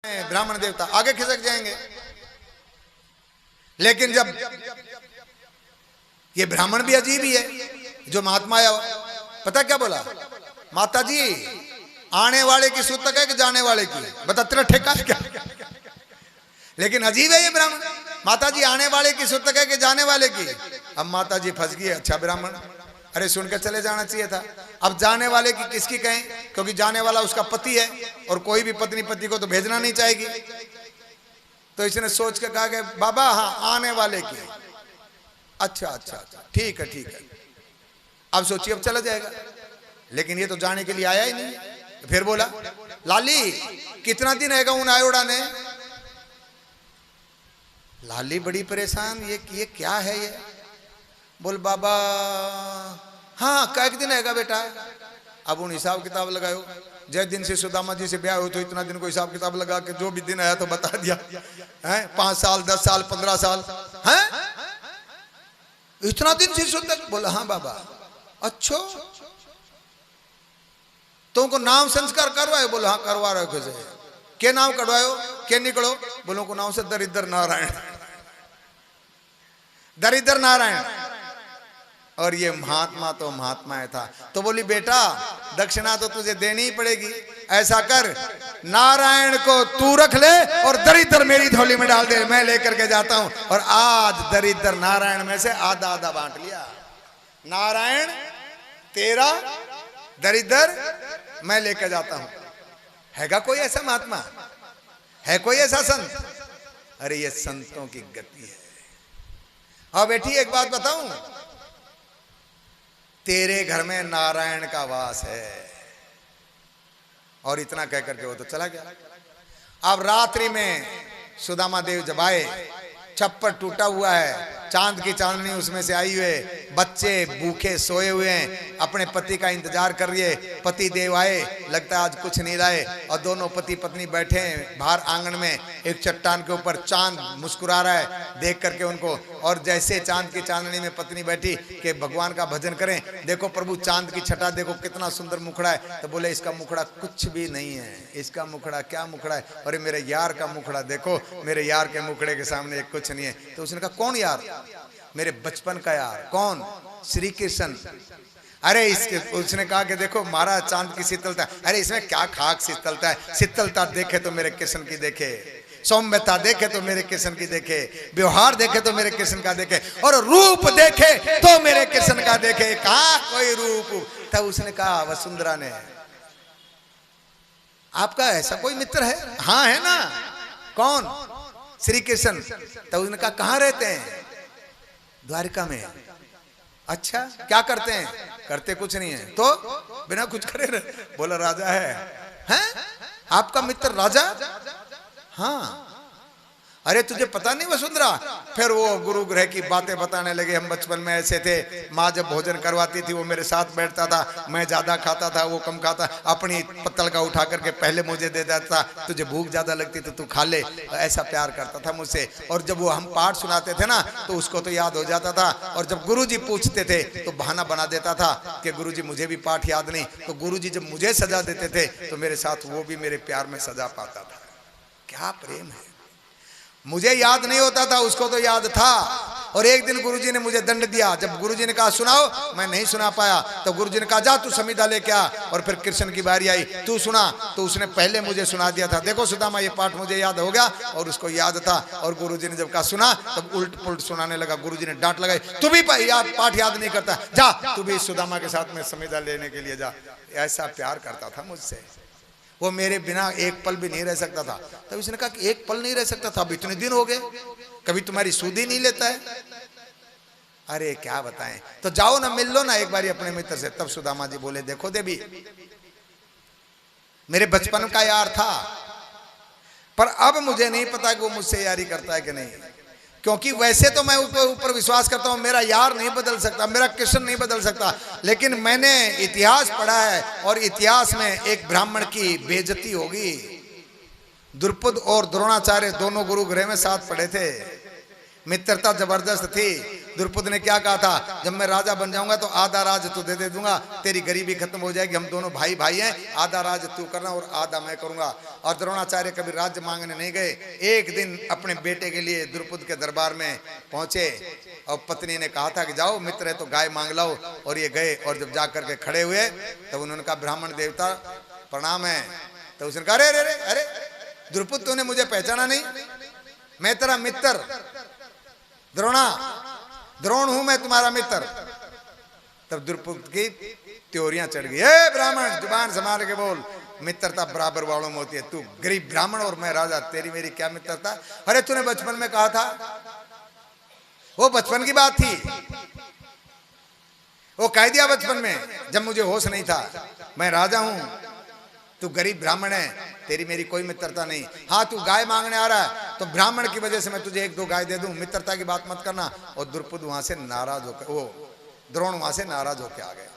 ब्राह्मण देवता आगे खिसक जाएंगे। लेकिन जब ये ब्राह्मण भी अजीब ही है, जो महात्मा आया पता क्या बोला, माता जी आने वाले की सूतक है कि जाने वाले की, बता तेरा ठेका है क्या। लेकिन अजीब है ये ब्राह्मण, माता जी आने वाले की सूतक है कि जाने वाले की। अब माता जी फंस गई, अच्छा ब्राह्मण, अरे सुनकर चले जाना चाहिए था। अब जाने वाले की किसकी कहें, क्योंकि जाने वाला उसका पति है और कोई भी पत्नी पति को तो भेजना नहीं चाहेगी। तो इसने सोच के कहा कि बाबा हाँ आने वाले की, अच्छा अच्छा अच्छा ठीक है ठीक है। अब सोचिए अब चला जाएगा, लेकिन ये तो जाने के लिए आया ही नहीं। फिर बोला लाली कितना दिन है उन आयोड़ा ने। लाली बड़ी परेशान, ये क्या है ये। बोल बाबा हाँ कैक दिन है बेटा। अब उन हिसाब किताब लगाओ, जय दिन से सुदामा जी से ब्याह हो तो इतना दिन को हिसाब किताब लगा के जो भी दिन आया तो बता दिया है, 5 साल 10 साल 15 साल है, इतना दिन से सुतक। बोला हाँ बाबा। अच्छो तुमको नाम संस्कार करवाए। बोला हाँ करवा रहे हो। के नाम करवायो, के निकलो। बोलो को नाम से दरिद्र नारायण, दरिद्र नारायण। और ये महात्मा तो महात्मा है था। तो बोली बेटा दक्षिणा तो तुझे देनी ही पड़ेगी, ऐसा कर नारायण को तू रख ले और दरिद्र मेरी झोली में डाल दे, मैं लेकर के जाता हूं। और आज दरिद्र नारायण में से आधा आधा बांट लिया। नारायण तेरा, दरिद्र मैं लेकर जाता हूं। हैगा कोई ऐसा महात्मा, है कोई ऐसा संत। अरे ये संतों की गति है। और बेटी एक बात बताऊं, तेरे घर में नारायण का वास है। और इतना कह करके वो तो चला गया। अब रात्रि में सुदामा देव जब आए, छप्पर टूटा हुआ है, चांद की चांदनी उसमें से आई हुए, बच्चे भूखे सोए हुए हैं, अपने पति का इंतजार कर रही है। पति देव आए, लगता है आज कुछ नहीं लाए। और दोनों पति पत्नी बैठे हैं बाहर आंगन में, एक चट्टान के ऊपर चांद मुस्कुरा रहा है देख करके उनको। और जैसे चांद की चांदनी में पत्नी बैठी कि भगवान का भजन करें, देखो प्रभु चांद की छटा देखो कितना सुंदर मुखड़ा है। तो बोले इसका मुखड़ा कुछ भी नहीं है, इसका मुखड़ा क्या मुखड़ा है। अरे मेरे यार का मुखड़ा देखो, मेरे यार के मुखड़े के सामने कुछ नहीं है। तो उसने कहा कौन यार, मेरे बचपन का यार। कौन, श्री कृष्ण। अरे इसके उसने कहा कि देखो महाराज चांद की शीतलता, अरे इसमें क्या खाक शीतलता है, शीतलता देखे तो मेरे कृष्ण की देखे, सौम्यता देखे तो मेरे कृष्ण की देखे, व्यवहार देखे तो मेरे कृष्ण का देखे, और रूप देखे तो मेरे कृष्ण का देखे। कहा कोई रूप। तब उसने कहा वसुंधरा ने, आपका ऐसा कोई मित्र है। हाँ है ना। कौन, श्री कृष्ण। तब उसने कहा कहाँ रहते हैं। द्वारिका में। अच्छा क्या करते हैं। करते कुछ नहीं है। तो बिना कुछ करे रहे। बोला राजा है। हैं आपका मित्र राजा। हाँ। अरे तुझे पता नहीं वसुंधरा। फिर वो गुरु ग्रह की बातें बताने लगे। हम बचपन में ऐसे थे, माँ जब भोजन करवाती थी वो मेरे साथ बैठता था, मैं ज्यादा खाता था वो कम खाता, अपनी पत्तल का उठा करके पहले मुझे दे देता था, तुझे भूख ज्यादा लगती तो तू खा ले, ऐसा प्यार करता था मुझसे। और जब वो हम पाठ सुनाते थे ना तो उसको तो याद हो जाता था। और जब गुरु जी पूछते थे तो बहाना बना देता था कि गुरु जी मुझे भी पाठ याद नहीं। तो गुरु जी जब मुझे सजा देते थे तो मेरे साथ वो भी मेरे प्यार में सजा पाता था। क्या प्रेम है। मुझे याद नहीं होता था, उसको तो याद था। और एक दिन गुरुजी ने मुझे दंड दिया। जब गुरुजी ने कहा सुनाओ, मैं नहीं सुना पाया, तो गुरुजी ने कहा जा तू समिधा लेके आ। और फिर कृष्ण की बारी आई, तू सुना। तो उसने पहले मुझे सुना दिया था। देखो सुदामा ये पाठ मुझे याद हो गया और उसको याद था। और गुरुजी ने जब कहा सुना तब उल्ट पुल्ट सुनाने लगा। गुरुजी ने डांट लगाई, तू भी पाठ याद नहीं करता, जा तू भी सुदामा के साथ में समिधा लेने के लिए जा। ऐसा प्यार करता था मुझसे। वो मेरे बिना एक पल भी नहीं रह सकता था। तब उसने कहा कि एक पल नहीं रह सकता था, अब इतने दिन हो गए, कभी तुम्हारी सूद ही नहीं लेता है। अरे क्या बताएं। तो जाओ ना मिल लो ना एक बारी अपने मित्र से। तब सुदामा जी बोले देखो देवी, मेरे बचपन का यार था, पर अब मुझे नहीं पता कि वो मुझसे यारी करता है कि नहीं। क्योंकि वैसे तो मैं ऊपर विश्वास करता हूं, मेरा यार नहीं बदल सकता, मेरा कृष्ण नहीं बदल सकता। लेकिन मैंने इतिहास पढ़ा है और इतिहास में एक ब्राह्मण की बेइज्जती होगी। द्रुपद और द्रोणाचार्य दोनों गुरु गृह में साथ पढ़े थे, मित्रता जबरदस्त थी। द्रुपद ने क्या कहा था, जब मैं राजा बन जाऊंगा तो आधा राज तो दे दूंगा, तेरी गरीबी खत्म हो जाएगी, हम दोनों भाई भाई हैं, आधा राज तू करना और आधा मैं करूंगा। और द्रोणाचार्य कभी राज्य मांगने नहीं गए। एक दिन अपने बेटे के लिए द्रुपद के दरबार में पहुंचे और पत्नी ने कहा था कि जाओ मित्र है तो गाय मांग लाओ, और ये गए और जब जाकर के खड़े हुए तो उन्होंने कहा ब्राह्मण देवता प्रणाम है। तो उसने कहा अरे अरे अरे द्रुपद तूने मुझे पहचाना नहीं, मैं तेरा मित्र द्रोण हूं, मैं तुम्हारा मित्र। तब द्रुपद की त्योरियां चढ़ गई, ए ब्राह्मण जुबान संभाल के बोल, मित्रता बराबर वालों में होती है, तू गरीब ब्राह्मण और मैं राजा, तेरी मेरी क्या मित्रता। अरे तूने बचपन में कहा था, वो बचपन की बात थी, वो कह दिया बचपन में जब मुझे होश नहीं था, मैं राजा हूं, तू गरीब ब्राह्मण है, तेरी मेरी कोई मित्रता नहीं। हाँ तू गाय मांगने आ रहा है तो ब्राह्मण की वजह से मैं तुझे एक दो गाय दे दूं, मित्रता की बात मत करना। और द्रुपद वहां से नाराज होकर, वो द्रोण वहां से नाराज होकर आ गए,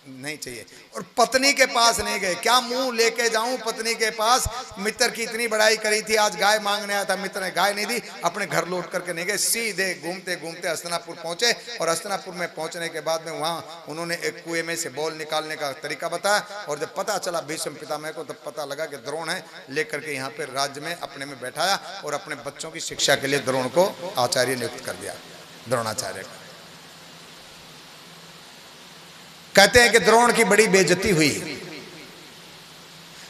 नहीं चाहिए। और पत्नी के पास नहीं गए, क्या मुंह लेके जाऊं पत्नी के पास, मित्र की इतनी बड़ाई करी थी, आज गाय मांगने आया था, मित्र ने गाय नहीं दी, अपने घर लौट करके नहीं गए, सीधे घूमते घूमते हस्तिनापुर पहुंचे। और हस्तिनापुर में पहुंचने के बाद में वहां उन्होंने एक कुएं में से बॉल निकालने का तरीका बताया, और जब पता चला भीष्म पितामह को तब पता लगा कि द्रोण है, लेकर के यहाँ पे राज्य में अपने में बैठाया और अपने बच्चों की शिक्षा के लिए द्रोण को आचार्य नियुक्त कर दिया, द्रोणाचार्य को। कहते हैं कि द्रोण की बड़ी बेइज्जती हुई।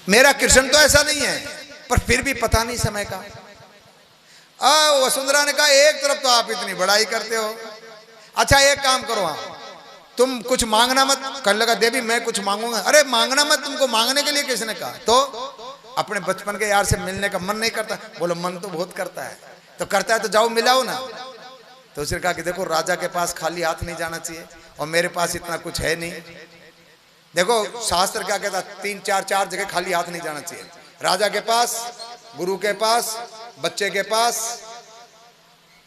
मेरा कृष्ण तो ऐसा नहीं है, पर फिर भी पता नहीं समय का। वसुंधरा ने कहा एक तरफ तो आप इतनी बड़ाई करते हो, अच्छा एक काम करो, हाँ तुम कुछ मांगना मत। कहने लगा देवी मैं कुछ मांगूंगा। अरे मांगना मत, तुमको मांगने के लिए किसने कहा। तो अपने बचपन के यार से मिलने का मन नहीं करता। बोलो मन तो बहुत करता है, तो करता है तो जाओ मिलाओ ना। तो उसने कहा कि देखो राजा के पास खाली हाथ नहीं जाना चाहिए, और मेरे पास इतना कुछ है नहीं। देखो शास्त्र क्या कहता, 3-4 जगह खाली हाथ नहीं जाना चाहिए, राजा के पास, गुरु के पास, बच्चे के पास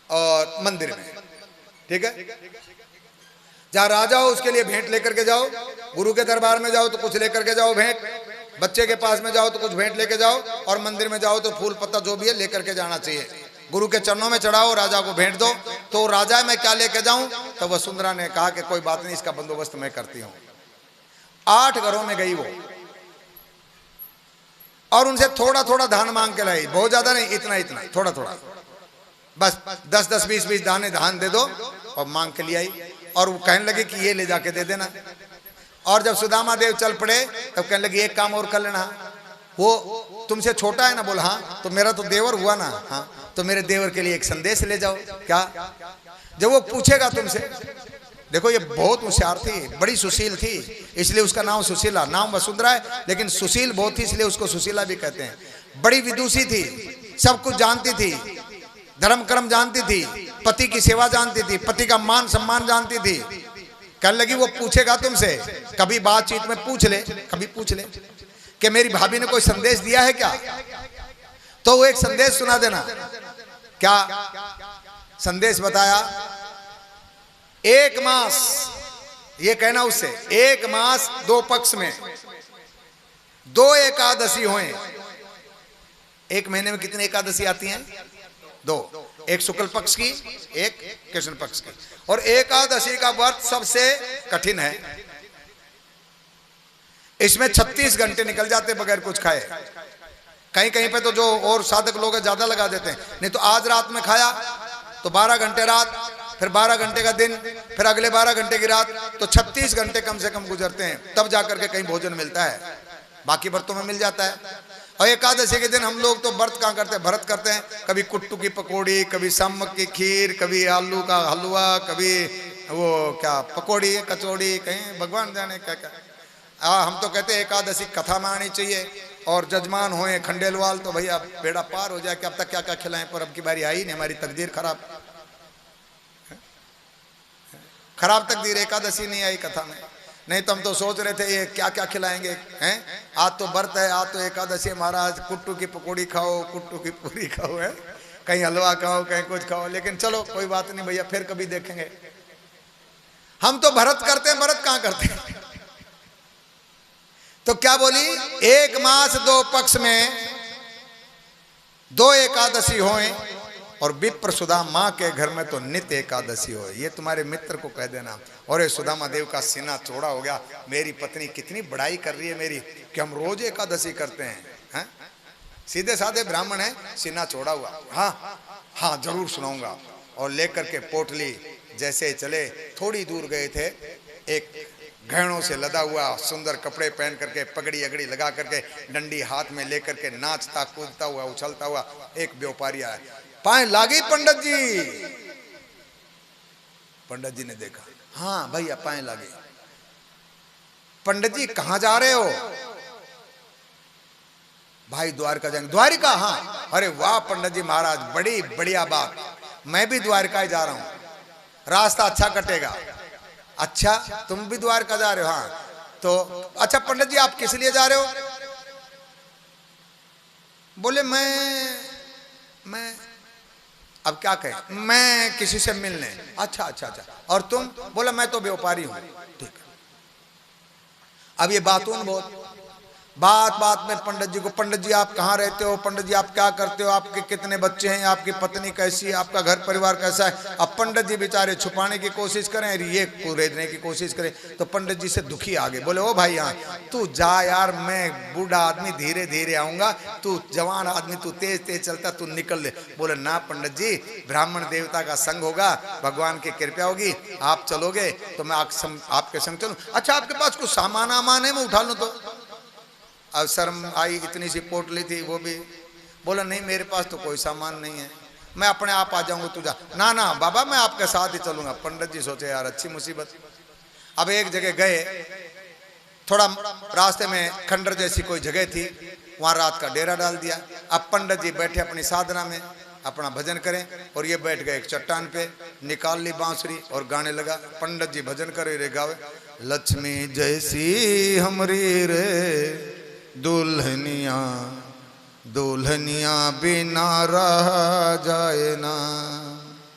और मंदिर में, ठीक है। जहां राजा हो उसके लिए भेंट लेकर के जाओ, गुरु के दरबार में जाओ तो कुछ लेकर के जाओ भेंट, बच्चे के पास में जाओ तो कुछ भेंट लेके जाओ, और मंदिर में जाओ तो फूल पत्ता जो भी है लेकर के जाना चाहिए। गुरु के चरणों में चढ़ाओ, राजा को भेंट दो। तो राजा मैं क्या लेके जाऊं। तो वसुंधरा ने कहा कि कोई बात नहीं, इसका बंदोबस्त मैं करती हूं। 8 घरों में गई वो, और उनसे थोड़ा थोड़ा धान मांग के लाई, बहुत ज्यादा नहीं, इतना इतना थोड़ा थोड़ा, बस 10-10, 20-20 दाने धान दे दो, और मांग के लिए आई। और वो कहने लगे कि ये ले जाके दे देना। और जब सुदामा देव चल पड़े तब कहने लगे एक काम और कर लेना, वो तुमसे छोटा है ना। बोला हाँ, तो मेरा तो देवर हुआ ना। हाँ, तो मेरे देवर के लिए एक संदेश ले जाओ। क्या। जब वो पूछेगा तुमसे, देखो ये बहुत होशियार थी, बड़ी सुशील थी, इसलिए उसका नाम सुशीला। नाम वसुंधरा है लेकिन सुशील बहुत थी, इसलिए उसको सुशीला भी कहते हैं। बड़ी विदुषी थी, सब कुछ जानती थी, धर्म कर्म जानती थी, पति की सेवा जानती थी, पति का मान सम्मान जानती थी। कहने लगी वो पूछेगा तुमसे, कभी बातचीत में पूछ ले, कभी पूछ ले कि मेरी भाभी ने कोई संदेश दिया है क्या, तो वो एक संदेश सुना देना। क्या संदेश बताया, 1 मास, ये कहना उससे 1 मास 2 पक्ष में 2 एकादशी होए। 1 महीने में कितनी एकादशी आती हैं? 2, एक शुक्ल पक्ष की, एक कृष्ण पक्ष की। और एकादशी का व्रत सबसे कठिन है, इसमें 36 घंटे निकल जाते बगैर कुछ खाए। कहीं कहीं पे तो जो और साधक लोग ज्यादा लगा देते हैं। नहीं तो आज रात में खाया तो 12 घंटे रात, फिर 12 घंटे का दिन, फिर अगले 12 घंटे की रात, तो 36 घंटे कम से कम गुजरते हैं, तब जाकर के कहीं भोजन मिलता है। बाकी व्रतों में मिल जाता है। और एकादशी के दिन हम लोग तो व्रत कहाँ करते हैं, व्रत करते हैं। कभी कुट्टू की पकौड़ी, कभी सम्मक की खीर, कभी आलू का हलवा, कभी वो क्या पकौड़ी कचौड़ी, कहीं भगवान जाने क्या क्या। हम तो कहते हैं एकादशी कथा में आनी चाहिए, और जजमान होए खंडेलवाल तो भैया बेड़ा पार हो जाए कि अब तक क्या क्या खिलाएं, पर अब की बारी आई नहीं, हमारी तकदीर खराब तकदीर, एकादशी नहीं आई कथा में। नहीं तो हम तो सोच रहे थे ये क्या क्या खिलाएंगे हैं। आज तो व्रत है, आज तो एकादशी महाराज, कुट्टू की पकौड़ी खाओ, कुट्टू की पूरी खाओ, है कहीं हलवा खाओ, कहीं कुछ खाओ। लेकिन चलो कोई बात नहीं भैया, फिर कभी देखेंगे। हम तो व्रत करते हैं, व्रत कहाँ करते हैं। तो क्या बोली, 1 मास 2 पक्ष में 2 एकादशी होए, और विप्र सुदामा के घर में तो नित्य एकादशी हो। ये तुम्हारे मित्र को कह देना। और ये सुदामा देव का सीना चौड़ा हो गया, मेरी पत्नी कितनी बड़ाई कर रही है मेरी कि हम रोज एकादशी करते हैं। सीधे साधे ब्राह्मण है, सीना चौड़ा हुआ। हाँ हाँ जरूर सुनाऊंगा। और लेकर के पोटली जैसे चले, थोड़ी दूर गए थे, एक गहनों से लदा हुआ सुंदर कपड़े पहन करके, पगड़ी अगड़ी लगा करके, डंडी हाथ में लेकर के, नाचता कूदता हुआ उछलता हुआ एक व्यापारी आया। पाए लागी पंडित जी। पंडित जी ने देखा, हाँ भैया पाए लागे। पंडित जी कहां जा रहे हो? भाई द्वारका जाएंगे। द्वारिका? हाँ। अरे वाह पंडित जी महाराज, बड़ी बढ़िया बात, मैं भी द्वारका ही जा रहा हूं, रास्ता अच्छा कटेगा। अच्छा तुम भी द्वारका जा रहे हो? हाँ। तो अच्छा पंडित जी आप किस लिए जा रहे हो? बोले मैं अब क्या कहें, मैं किसी से मिलने। अच्छा अच्छा अच्छा। और तुम? बोला मैं तो व्यापारी हूं। ठीक है। अब ये बातून बहुत, बात बात में पंडित जी को, पंडित जी आप कहाँ रहते हो, पंडित जी आप क्या करते हो, आपके कितने बच्चे हैं, आपकी पत्नी कैसी है, आपका घर परिवार कैसा है। अब पंडित जी बेचारे छुपाने की कोशिश करें, ये कुरेदने की कोशिश करें, तो पंडित जी से दुखी आ गए। बोले ओ भाई यहाँ तू जा यार, मैं बूढ़ा आदमी धीरे धीरे आऊंगा, तू जवान आदमी तू तेज तेज चलता, तू निकल ले। बोले ना पंडित जी, ब्राह्मण देवता का संग होगा, भगवान की कृपा होगी, आप चलोगे तो मैं आपके संग चलूँ। अच्छा आपके पास कुछ सामान आमान है, मैं उठा लूँ तो? अब शर्म आई, इतनी सी पोटली थी वो भी। बोला नहीं मेरे पास तो कोई सामान नहीं है, मैं अपने आप आ जाऊंगा, तू जा। ना ना बाबा मैं आपके साथ ही चलूंगा। पंडित जी सोचे यार अच्छी मुसीबत। अब एक जगह गए, थोड़ा रास्ते में खंडर जैसी कोई जगह थी, वहां रात का डेरा डाल दिया। अब पंडित जी बैठे अपनी साधना में, अपना भजन करें, और ये बैठ गए एक चट्टान पे, निकाल ली बांसुरी और गाने लगा। पंडित जी भजन करे रे गावे, लक्ष्मी जैसी हमरी रे दुल्हनिया दुल्हनिया बिना रह जाए ना।